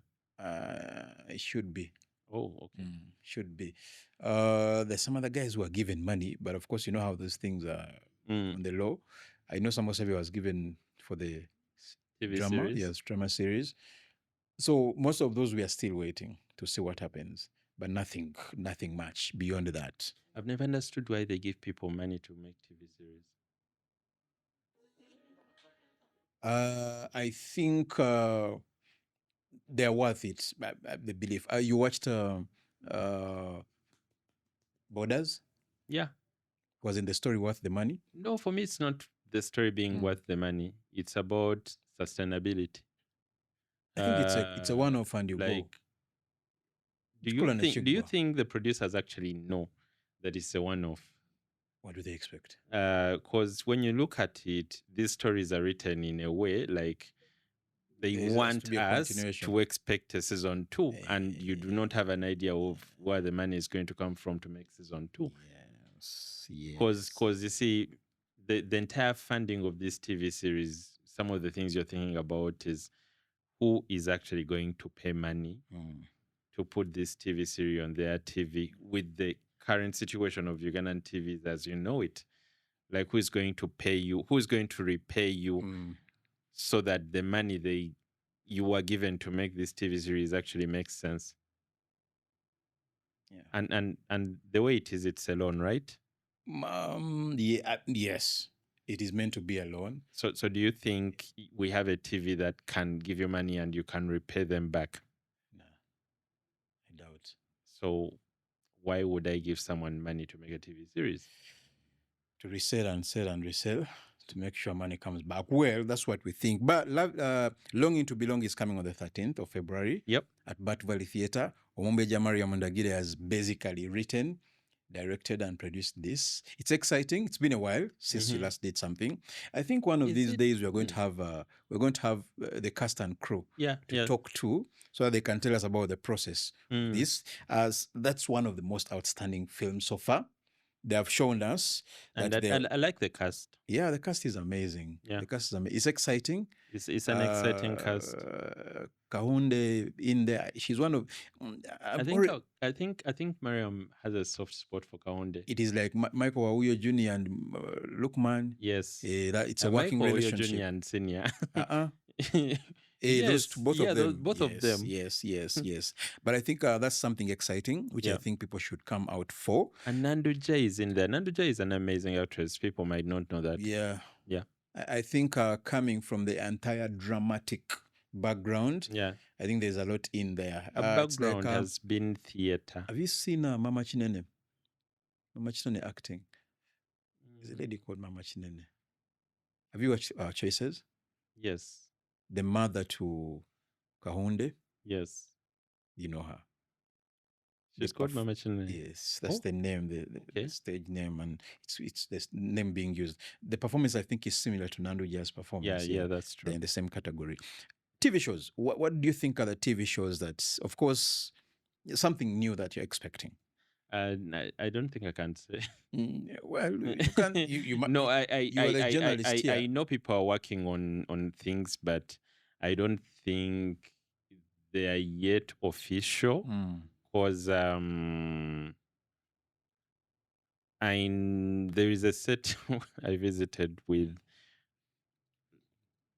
[SPEAKER 1] It should be.
[SPEAKER 2] Oh, okay.
[SPEAKER 1] Should be. There's some other guys who are given money, but of course, you know how those things are on the low. I know Samosevi was given for the
[SPEAKER 2] TV
[SPEAKER 1] drama.
[SPEAKER 2] Series?
[SPEAKER 1] Yes, drama series. So most of those we are still waiting to see what happens, but nothing much beyond that.
[SPEAKER 2] I've never understood why they give people money to make TV series.
[SPEAKER 1] I think they're worth it. I believe. You watched Borders?
[SPEAKER 2] Yeah.
[SPEAKER 1] Wasn't the story worth the money?
[SPEAKER 2] No, for me, it's not the story being worth the money. It's about sustainability.
[SPEAKER 1] I think it's a one-off and you go.
[SPEAKER 2] Like, do
[SPEAKER 1] Chukula na
[SPEAKER 2] you
[SPEAKER 1] Chigwa.
[SPEAKER 2] think the producers actually know that it's a one-off?
[SPEAKER 1] What do they expect?
[SPEAKER 2] Because when you look at it, these stories are written in a way like they
[SPEAKER 1] There has to
[SPEAKER 2] want
[SPEAKER 1] be a
[SPEAKER 2] us
[SPEAKER 1] continuation.
[SPEAKER 2] to expect a season 2, and you do not have an idea of where the money is going to come from to make season 2.
[SPEAKER 1] Yes.
[SPEAKER 2] Because you see, the entire funding of this TV series, some of the things you're thinking about is who is actually going to pay money to put this TV series on their TV with the current situation of Ugandan TVs as you know it. Like, who is going to pay you? Who is going to repay you so that the money you were given to make this TV series actually makes sense?
[SPEAKER 1] Yeah.
[SPEAKER 2] And the way it is, it's a loan, right?
[SPEAKER 1] Yes. It is meant to be a loan.
[SPEAKER 2] So do you think we have a TV that can give you money and you can repay them back?
[SPEAKER 1] No, I doubt.
[SPEAKER 2] So why would I give someone money to make a TV series?
[SPEAKER 1] To resell and sell and resell to make sure money comes back. Well, that's what we think. But Longing to Belong is coming on the 13th of February.
[SPEAKER 2] Yep.
[SPEAKER 1] At Bat Valley Theatre. Omombeja Mariam Mundagire has basically written, directed and produced this. It's exciting. It's been a while since you last did something. I think one of these days we're going to have the cast and crew to talk to, so that they can tell us about the process. This, as that's one of the most outstanding films so far. They have shown us
[SPEAKER 2] and
[SPEAKER 1] that
[SPEAKER 2] I like the cast.
[SPEAKER 1] Yeah, the cast is amazing.
[SPEAKER 2] Yeah,
[SPEAKER 1] the cast is amazing. It's exciting.
[SPEAKER 2] It's an exciting cast.
[SPEAKER 1] Kahunde in there. She's one of.
[SPEAKER 2] I think Mariam has a soft spot for Kahunde.
[SPEAKER 1] It is like Michael Wauyo Jr. and Lukman.
[SPEAKER 2] Yes,
[SPEAKER 1] it's a working
[SPEAKER 2] Michael
[SPEAKER 1] relationship.
[SPEAKER 2] Jr. and Senior.
[SPEAKER 1] Yes, both of them.
[SPEAKER 2] Both of them.
[SPEAKER 1] Yes. But I think that's something exciting, which I think people should come out for.
[SPEAKER 2] And Nandu J is in there. Nandu J is an amazing actress. People might not know that.
[SPEAKER 1] Yeah.
[SPEAKER 2] Yeah.
[SPEAKER 1] I think coming from the entire dramatic background, I think there's a lot in there.
[SPEAKER 2] Background has been theater.
[SPEAKER 1] Have you seen Mama Chinene? Mama Chinene acting. There's a lady called Mama Chinene. Have you watched Choices?
[SPEAKER 2] Yes.
[SPEAKER 1] The mother to Kahunde?
[SPEAKER 2] Yes.
[SPEAKER 1] You know her.
[SPEAKER 2] She's called Mama Chinene.
[SPEAKER 1] Yes, that's the name, the stage name, and it's the name being used. The performance, I think, is similar to Nandu Ja's performance.
[SPEAKER 2] Yeah, that's true.
[SPEAKER 1] They're in the same category. TV shows. What do you think are the TV shows that, of course, something new that you're expecting?
[SPEAKER 2] I don't think I can say.
[SPEAKER 1] Well, you can.
[SPEAKER 2] No,
[SPEAKER 1] you're the journalist here.
[SPEAKER 2] I know people are working on things, but I don't think they are yet official. Because there is a set I visited with.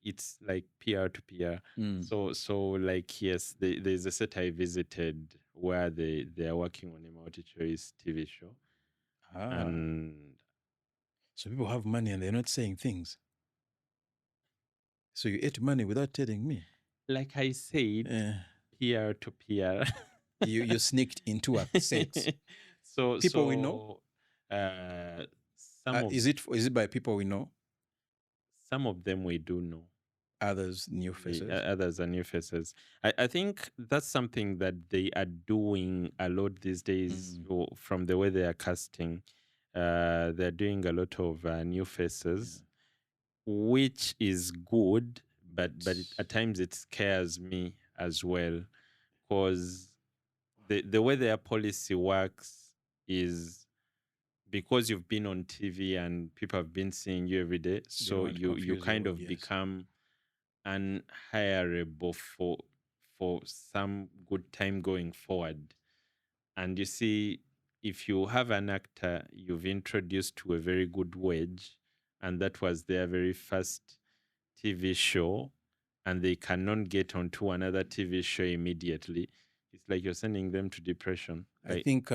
[SPEAKER 2] It's like PR to PR. So like, yes, there's a set I visited where they are working on a multi-choice TV show. And
[SPEAKER 1] so people have money and they're not saying things. So you ate money without telling me.
[SPEAKER 2] Like I said, PR to PR.
[SPEAKER 1] you sneaked into a set.
[SPEAKER 2] So
[SPEAKER 1] people we know. Is it by people we know?
[SPEAKER 2] Some of them we do know.
[SPEAKER 1] Others new faces.
[SPEAKER 2] Others are new faces. I think that's something that they are doing a lot these days. From the way they are casting, they're doing a lot of new faces, which is good. But at times it scares me as well, because the way their policy works is because you've been on TV and people have been seeing you every day, so you kind of become unhireable for some good time going forward. And you see, if you have an actor you've introduced to a very good wage, and that was their very first TV show, and they cannot get onto another TV show immediately, it's like you're sending them to depression.
[SPEAKER 1] I think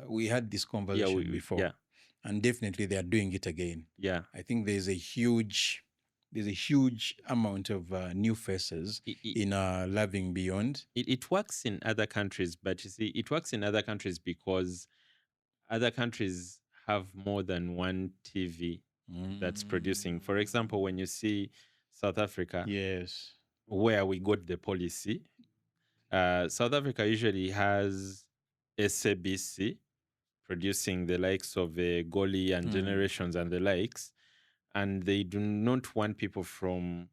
[SPEAKER 1] we had this conversation before. And definitely they are doing it again.
[SPEAKER 2] Yeah.
[SPEAKER 1] I think there's a huge there's a huge amount of new faces in Loving Beyond.
[SPEAKER 2] It works in other countries, but you see, it works in other countries because other countries have more than one TV that's producing. For example, when you see South Africa,
[SPEAKER 1] Yes,
[SPEAKER 2] where we got the policy, South Africa usually has SABC producing the likes of Goli and Generations and the likes, and they do not want people from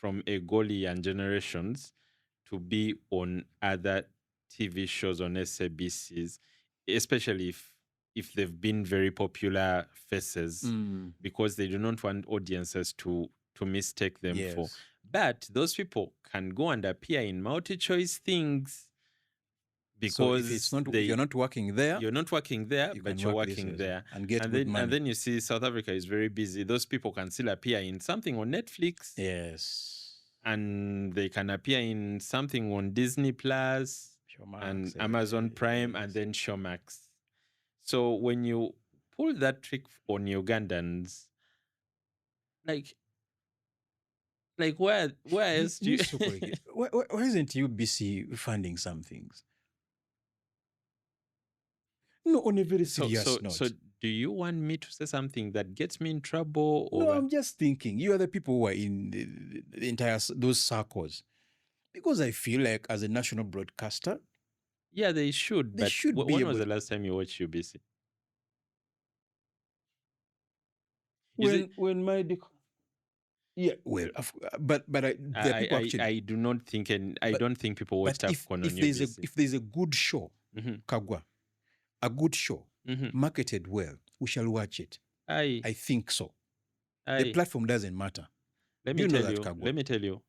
[SPEAKER 2] Goli and Generations to be on other TV shows on SABCs, especially if they've been very popular faces, because they do not want audiences to mistake them for.
[SPEAKER 1] yes.
[SPEAKER 2] But those people can go and appear in multi-choice things
[SPEAKER 1] So if
[SPEAKER 2] because
[SPEAKER 1] it's not, if you're not working there,
[SPEAKER 2] you're not working there,
[SPEAKER 1] you
[SPEAKER 2] but
[SPEAKER 1] can
[SPEAKER 2] you're
[SPEAKER 1] work this
[SPEAKER 2] working
[SPEAKER 1] way
[SPEAKER 2] there.
[SPEAKER 1] and get
[SPEAKER 2] And
[SPEAKER 1] good
[SPEAKER 2] then
[SPEAKER 1] money.
[SPEAKER 2] and then you see South Africa is very busy. Those people can still appear in something on Netflix.
[SPEAKER 1] Yes.
[SPEAKER 2] And they can appear in something on Disney Plus and Amazon Prime and then Showmax. So when you pull that trick on Ugandans, like where else do you
[SPEAKER 1] why isn't UBC funding some things? No, on a very serious note.
[SPEAKER 2] So do you want me to say something that gets me in trouble? Or
[SPEAKER 1] No, I'm just thinking. You are the people who are in the entire those circles, because I feel like as a national broadcaster,
[SPEAKER 2] yeah, they should.
[SPEAKER 1] They
[SPEAKER 2] But
[SPEAKER 1] should be
[SPEAKER 2] when
[SPEAKER 1] able
[SPEAKER 2] was the
[SPEAKER 1] to-
[SPEAKER 2] last time you watched UBC?
[SPEAKER 1] when my yeah, well, but the people actually.
[SPEAKER 2] I do not think, and I don't think people watch
[SPEAKER 1] But
[SPEAKER 2] AFCON on
[SPEAKER 1] if there's a good show, Kagwa, a good show marketed well, we shall watch it. I think so. The platform doesn't matter.
[SPEAKER 2] Let me tell you,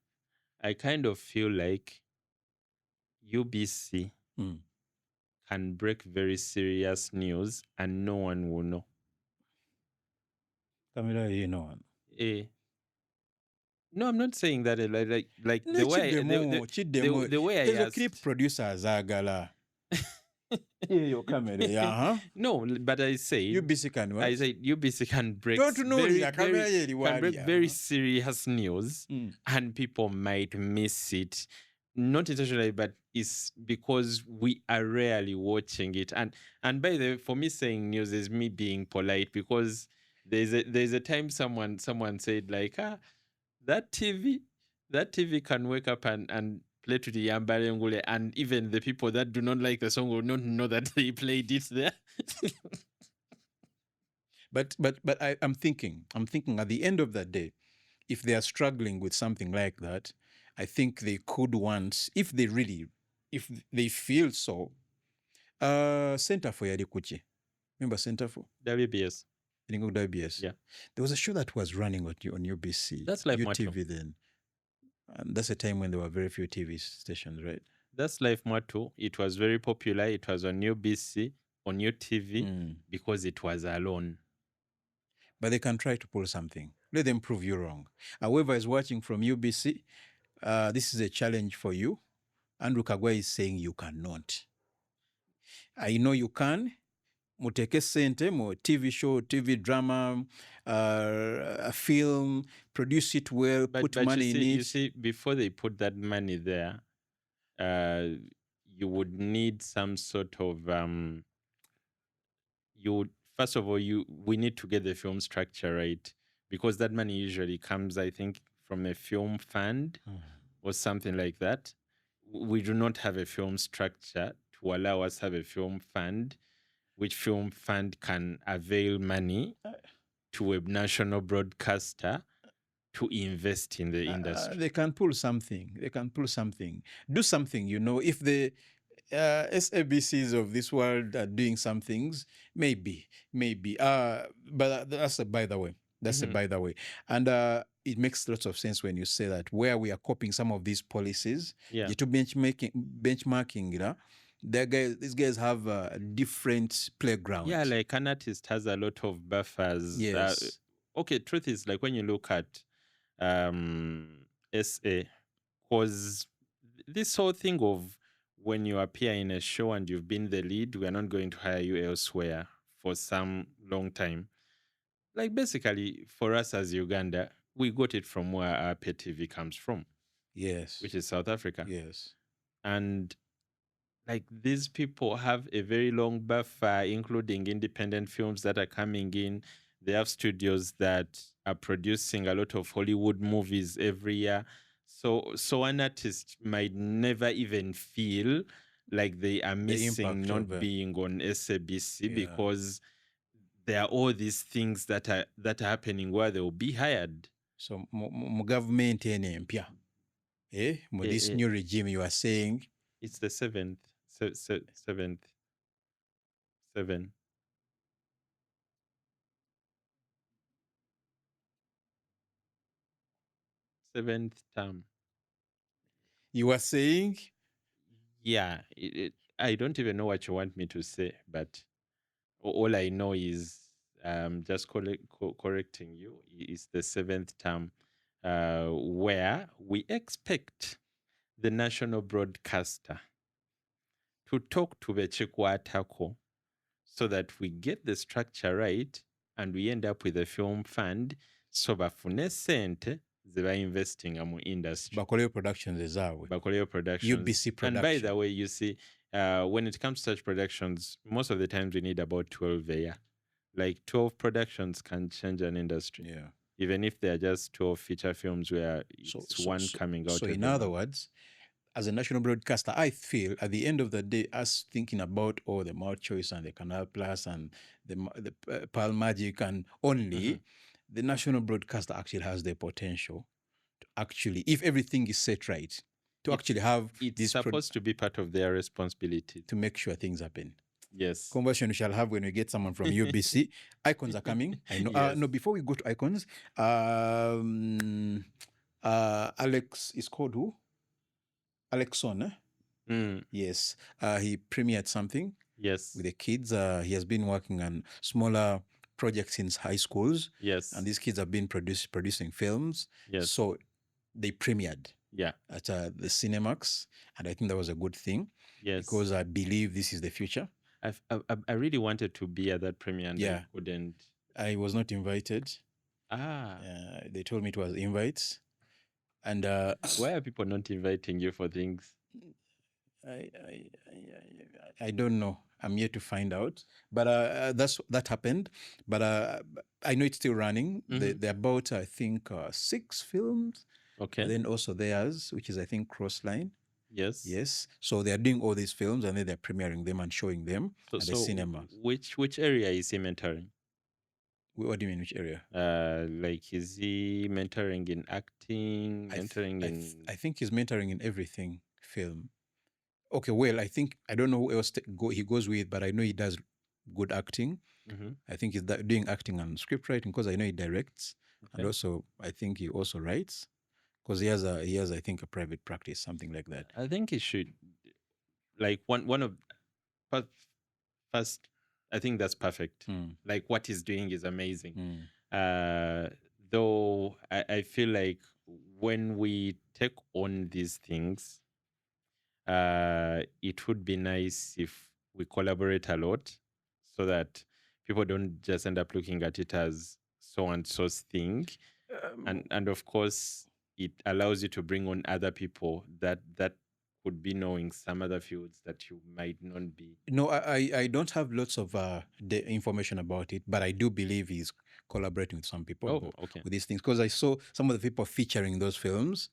[SPEAKER 2] I kind of feel like UBC can break very serious news and no one will know.
[SPEAKER 1] Camila, you know.
[SPEAKER 2] No, I'm not saying that like
[SPEAKER 1] No,
[SPEAKER 2] the way the way I asked.
[SPEAKER 1] Clip producers agala. Your camera,
[SPEAKER 2] No, but I said
[SPEAKER 1] UBC can what?
[SPEAKER 2] I said UBC can break very serious news and people might miss it. Not intentionally, but it's because we are rarely watching it. And by the way, for me saying news is me being polite, because there's a time someone said like, that TV can wake up and play to the Yambare Ngule, and even the people that do not like the song will not know that they played it there.
[SPEAKER 1] But I'm thinking at the end of the day, if they are struggling with something like that, I think they could want, if they feel so, Center for Yadikuchi. Remember Center for?
[SPEAKER 2] WBS.
[SPEAKER 1] WBS.
[SPEAKER 2] Yeah.
[SPEAKER 1] There was a show that was running on UBC.
[SPEAKER 2] That's Life
[SPEAKER 1] UTV then. And that's a time when there were very few TV stations, right?
[SPEAKER 2] That's Life Matu. It was very popular. It was on UBC, on UTV, because it was alone.
[SPEAKER 1] But they can try to pull something. Let them prove you wrong. Whoever is watching from UBC, this is a challenge for you. Andrew Kagwa is saying you cannot. I know you can. Muteke sente mo TV show, TV drama, a film, produce it well, put money in it.
[SPEAKER 2] You see, before they put that money there, you would need some sort of first of all, we need to get the film structure right, because that money usually comes, I think, from a film fund or something like that. We do not have a film structure to allow us to have a film fund, which film fund can avail money to a national broadcaster to invest in the industry.
[SPEAKER 1] They can pull something. Do something, if the SABCs of this world are doing some things, maybe. But that's a by the way. And it makes lots of sense when you say that, where we are copying some of these policies, to benchmarking, these guys have a different playground.
[SPEAKER 2] Yeah, like an artist has a lot of buffers.
[SPEAKER 1] Yes.
[SPEAKER 2] Okay, truth is, like when you look at SA, because this whole thing of when you appear in a show and you've been the lead, we are not going to hire you elsewhere for some long time. Like basically for us as Uganda, we got it from where our pay TV comes from,
[SPEAKER 1] Yes.
[SPEAKER 2] which is South Africa.
[SPEAKER 1] Yes.
[SPEAKER 2] And like these people have a very long buffer, including independent films that are coming in. They have studios that are producing a lot of Hollywood movies every year. So an artist might never even feel like they are missing
[SPEAKER 1] impact
[SPEAKER 2] not
[SPEAKER 1] of,
[SPEAKER 2] being on SABC
[SPEAKER 1] yeah.
[SPEAKER 2] because there are all these things that are happening where they will be hired.
[SPEAKER 1] So mu government ene mpya. This new regime you are saying.
[SPEAKER 2] It's the seventh. Seventh term.
[SPEAKER 1] You are saying?
[SPEAKER 2] Yeah, I don't even know what you want me to say, but all I know is just correcting you is the seventh term, where we expect the national broadcaster to talk to the Chikwatako so that we get the structure right and we end up with a film fund so bafune sente zeba investing mu industry.
[SPEAKER 1] Bakoleyo Productions ezaabwe.
[SPEAKER 2] Bakoleyo Productions.
[SPEAKER 1] UBC Production.
[SPEAKER 2] And by the way, you see, when it comes to such productions, most of the times we need about 12 a year. Like 12 productions can change an industry.
[SPEAKER 1] Yeah.
[SPEAKER 2] Even if they're just 12 feature films where it's one coming out.
[SPEAKER 1] So in other words, as a national broadcaster, I feel at the end of the day, us thinking about all the Mouth Choice and the Canal Plus and the Pearl Magic and only, the national broadcaster actually has the potential to actually, if everything is set right, to actually have
[SPEAKER 2] it's supposed to be part of their responsibility
[SPEAKER 1] to make sure things happen.
[SPEAKER 2] Yes.
[SPEAKER 1] Conversion we shall have when we get someone from UBC. Icons are coming. I know.
[SPEAKER 2] Yes.
[SPEAKER 1] No, before we go to Icons, Alex is called who? Alexon, Yes. He premiered something.
[SPEAKER 2] Yes.
[SPEAKER 1] With the kids. He has been working on smaller projects in high schools.
[SPEAKER 2] Yes.
[SPEAKER 1] And these kids have been producing films.
[SPEAKER 2] Yes.
[SPEAKER 1] So they premiered.
[SPEAKER 2] Yeah.
[SPEAKER 1] At the Cinemax. And I think that was a good thing.
[SPEAKER 2] Yes.
[SPEAKER 1] Because I believe this is the future.
[SPEAKER 2] I really wanted to be at that premiere and I couldn't.
[SPEAKER 1] I was not invited. They told me it was invites. And
[SPEAKER 2] why are people not inviting you for things?
[SPEAKER 1] I don't know. I'm yet to find out. But that happened. But I know it's still running. They're about, I think, 6 films.
[SPEAKER 2] Okay.
[SPEAKER 1] And then also theirs, which is, I think, Crossline.
[SPEAKER 2] Yes.
[SPEAKER 1] Yes. So they're doing all these films and then they're premiering them and showing them at the cinema.
[SPEAKER 2] Which area is he mentoring?
[SPEAKER 1] What do you mean, which area?
[SPEAKER 2] Like, is he mentoring in acting?
[SPEAKER 1] I think he's mentoring in everything film. Okay, well, I don't know who else he goes with, but I know he does good acting. I think he's doing acting and script writing because I know he directs. Okay. And also, I think he also writes because he has, I think, a private practice, something like that.
[SPEAKER 2] I think he should, like, one of, first, I think that's perfect. Like, what he's doing is amazing. Though I feel like when we take on these things, it would be nice if we collaborate a lot so that people don't just end up looking at it as so and so's thing. And of course, it allows you to bring on other people that would be knowing some other fields that you might not be. No,
[SPEAKER 1] I don't have lots of the information about it, but I do believe he's collaborating with some people with these things because I saw some of the people featuring those films.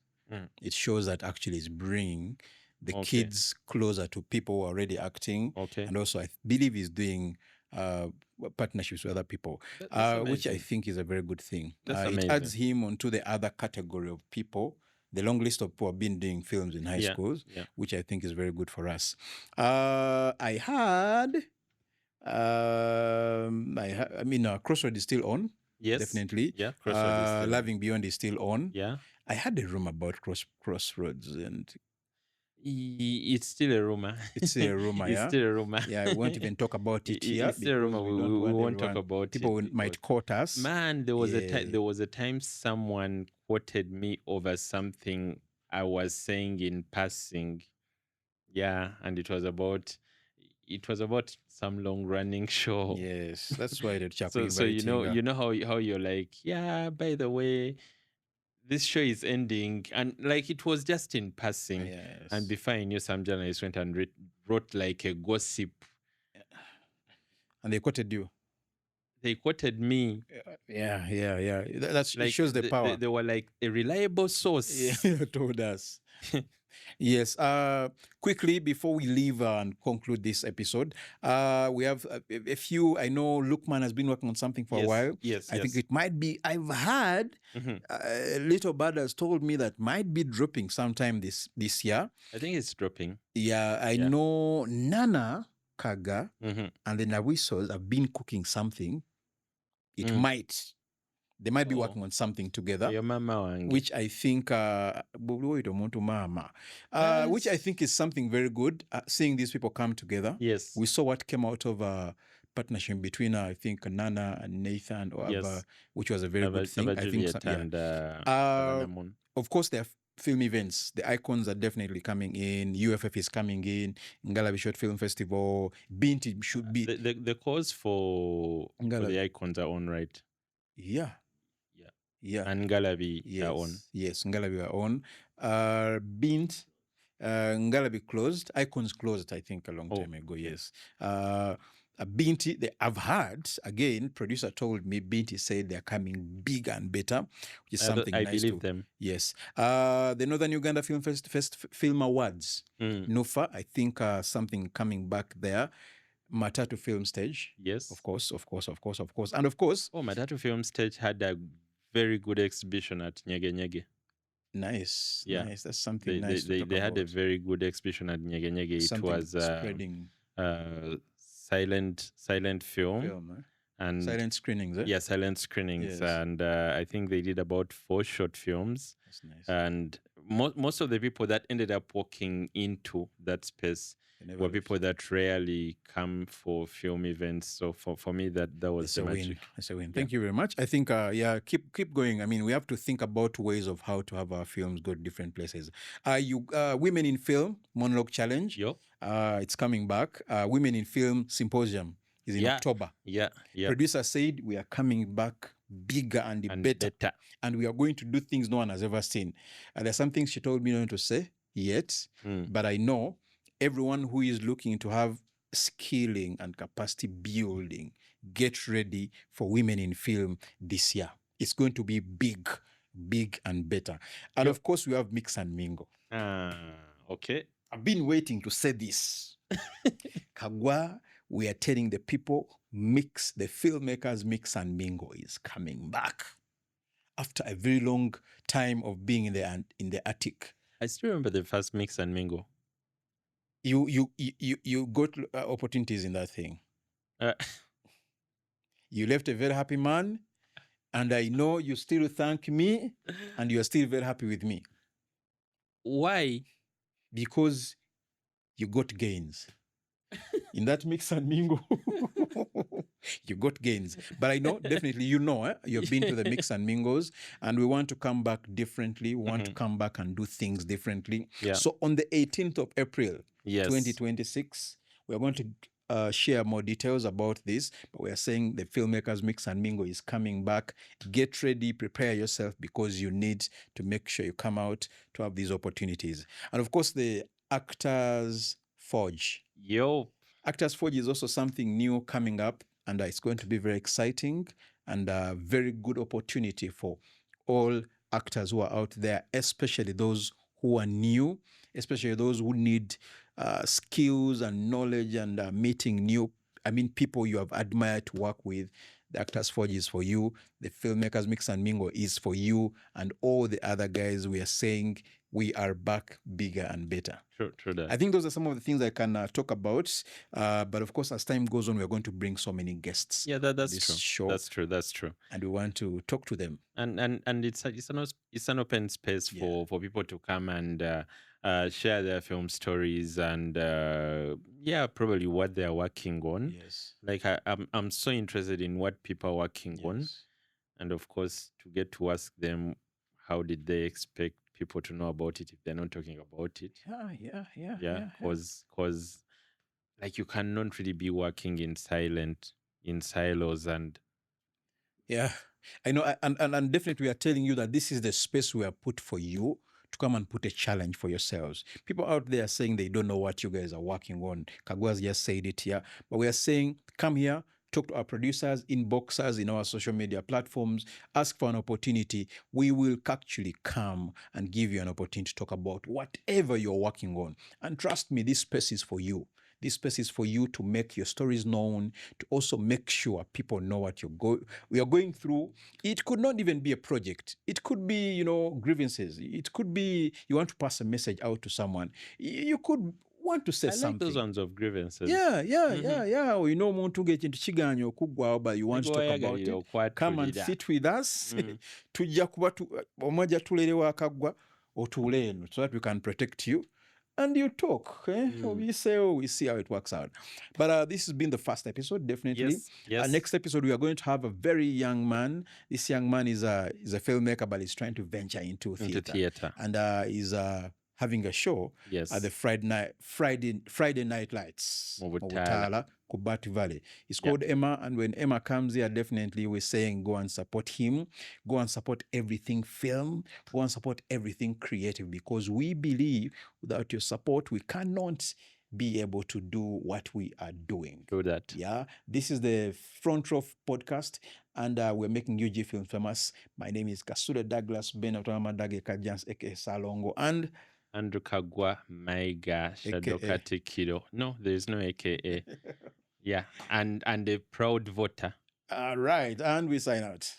[SPEAKER 1] It shows that actually it's bringing the kids closer to people who are already acting. And also I believe he's doing partnerships with other people, which I think is a very good thing. It adds him onto the other category of people, the long list of people who have been doing films in high schools, which I think is very good for us. I mean, Crossroad is still on. Yes. Definitely. Yeah. Crossroad is still Loving Beyond is still on. Yeah. I had a rumor about Crossroads and
[SPEAKER 2] it's still a rumor.
[SPEAKER 1] It's still a rumor,
[SPEAKER 2] It's still a rumor.
[SPEAKER 1] Yeah, we won't even talk about it here.
[SPEAKER 2] It's still a rumor. We won't talk about it.
[SPEAKER 1] People might quote us.
[SPEAKER 2] Man, there was a time someone quoted me over something I was saying in passing. Yeah, and it was about some long running show.
[SPEAKER 1] Yes, that's why the chap.
[SPEAKER 2] So you know how you're like, yeah, by the way, this show is ending, and like it was just in passing. And
[SPEAKER 1] Yes.
[SPEAKER 2] before I knew, some journalists went and wrote like a gossip.
[SPEAKER 1] And they quoted you.
[SPEAKER 2] They quoted me.
[SPEAKER 1] Yeah. That's it
[SPEAKER 2] Like
[SPEAKER 1] shows the power.
[SPEAKER 2] they were like a reliable source.
[SPEAKER 1] Yeah, you told us. Yes. Quickly before we leave and conclude this episode, we have a few. I know Lukman has been working on something for a while.
[SPEAKER 2] Yes.
[SPEAKER 1] I think it might be. I've heard Little Bud has told me that might be dropping sometime this year.
[SPEAKER 2] I think it's dropping.
[SPEAKER 1] Yeah, I
[SPEAKER 2] Yeah.
[SPEAKER 1] know Nana Kaga and the Nawisos have been cooking something. It might. They might be working on something together.
[SPEAKER 2] Your mama wangi.
[SPEAKER 1] Which I think, which I think is something very good. Seeing these people come together.
[SPEAKER 2] Yes.
[SPEAKER 1] We saw what came out of a partnership between, I think, Nana and Nathan, or
[SPEAKER 2] Yes.
[SPEAKER 1] which was a very good thing. I think.
[SPEAKER 2] Juliet and Savannah Moon.
[SPEAKER 1] Of course, there are film events. The icons are definitely coming in. UFF is coming in. Ngalabi Short Film Festival. Binti should be.
[SPEAKER 2] The cause for the icons are on, right?
[SPEAKER 1] Yeah.
[SPEAKER 2] And Ngalabi are on.
[SPEAKER 1] Yes, Ngalabi are on. Bint, Ngalabi closed. Icons closed, I think, a long time ago. Yes. Binti, I've heard, again, producer told me, Binti said they're coming bigger and better, which is something
[SPEAKER 2] I
[SPEAKER 1] nice
[SPEAKER 2] believe them.
[SPEAKER 1] Yes. The Northern Uganda Film Awards, NUFA, I think something coming back there. Matatu Film Stage.
[SPEAKER 2] Yes.
[SPEAKER 1] Of course. And of course.
[SPEAKER 2] Matatu Film Stage had a very good exhibition at Nyege Nyege.
[SPEAKER 1] Nice. That's something nice.
[SPEAKER 2] They had a very good exhibition at Nyege Nyege. It was
[SPEAKER 1] spreading
[SPEAKER 2] silent film and
[SPEAKER 1] silent screenings.
[SPEAKER 2] Silent screenings. Yes. And I think they did about 4 short films.
[SPEAKER 1] That's nice.
[SPEAKER 2] And most of the people that ended up walking into that space were people that rarely come for film events. So for me, that was the magic.
[SPEAKER 1] It's a win. Thank you very much. I think keep going. I mean, we have to think about ways of how to have our films go to different places. Women in Film Monologue Challenge.
[SPEAKER 2] Yep.
[SPEAKER 1] It's coming back. Women in Film Symposium is in October.
[SPEAKER 2] Yeah.
[SPEAKER 1] Producer said we are coming back bigger and better. And we are going to do things no one has ever seen. There's some things she told me not to say yet, but I know everyone who is looking to have skilling and capacity building, get ready for Women in Film this year. It's going to be big and better. And of course, we have Mix and Mingle.
[SPEAKER 2] Okay.
[SPEAKER 1] I've been waiting to say this. Kagwa, we are telling the people, the filmmakers Mix and Mingle is coming back. After a very long time of being in the attic.
[SPEAKER 2] I still remember the first Mix and Mingle.
[SPEAKER 1] You got opportunities in that thing. You left a very happy man, and I know you still thank me, and you are still very happy with me.
[SPEAKER 2] Why?
[SPEAKER 1] Because you got gains. In that Mix and Mingle, you got gains. But I know, definitely, you've been to the Mix and Mingles, and we want to come back differently. We want to come back and do things differently.
[SPEAKER 2] Yeah.
[SPEAKER 1] So on the 18th of April, 2026, we're going to share more details about this, but we are saying the Filmmakers Mix and Mingle is coming back. Get ready, prepare yourself, because you need to make sure you come out to have these opportunities. And of course, the Actors Forge. Actors Forge is also something new coming up, and it's going to be very exciting and a very good opportunity for all actors who are out there, especially those who are new, especially those who need skills and knowledge and meeting people you have admired to work with. The Actors Forge is for you. The Filmmakers Mix and Mingle is for you, and all the other guys. We are saying we are back bigger and better.
[SPEAKER 2] True that.
[SPEAKER 1] I think those are some of the things I can talk about. But of course, as time goes on, we're going to bring so many guests.
[SPEAKER 2] Yeah, that's
[SPEAKER 1] this
[SPEAKER 2] true.
[SPEAKER 1] Show,
[SPEAKER 2] That's true.
[SPEAKER 1] And we want to talk to them.
[SPEAKER 2] And it's an open space for people to come and share their film stories and probably what they are working on.
[SPEAKER 1] Yes.
[SPEAKER 2] Like I'm so interested in what people are working on, and of course to get to ask them how did they expect people to know about it if they're not talking about it.
[SPEAKER 1] Yeah.
[SPEAKER 2] Because like you cannot really be working in silos and
[SPEAKER 1] I know, and definitely we are telling you that this is the space we have put for you to come and put a challenge for yourselves. People out there are saying they don't know what you guys are working on. Kagwa's just said it here, but we are saying, come here, talk to our producers, inbox us in our social media platforms, ask for an opportunity. We will actually come and give you an opportunity to talk about whatever you're working on. And trust me, this space is for you. This space is for you to make your stories known, to also make sure people know what we are going through. It could not even be a project. It could be, grievances. It could be you want to pass a message out to someone. You could want to say
[SPEAKER 2] I like
[SPEAKER 1] something.
[SPEAKER 2] those ones of grievances.
[SPEAKER 1] Yeah. Omuntu ng'ekintu kigaanye okuggwawo, but you want to talk about it. Come and sit with us. Tujja kuba omwajja tuleerewo akaggwa otuule eno so that we can protect you. And you talk, we see how it works out. But this has been the first episode, definitely.
[SPEAKER 2] Yes.
[SPEAKER 1] Next episode, we are going to have a very young man. This young man is a filmmaker, but he's trying to venture into theater. And he's having a show at the Friday Night Lights. Mubutala, Kubati Valley. It's called Emma, and when Emma comes here, definitely we're saying go and support him, go and support everything film, go and support everything creative, because we believe without your support, we cannot be able to do what we are doing.
[SPEAKER 2] Do that.
[SPEAKER 1] Yeah. This is the Front Row podcast, and we're making UG Film famous. My name is Kasuda Douglas Ben Otamadage Kajans aka Salongo, and
[SPEAKER 2] Andrew Kagwa Maiga Shadokati Kido. No, there's no AKA. Yeah. And a proud voter.
[SPEAKER 1] All right. And we sign out.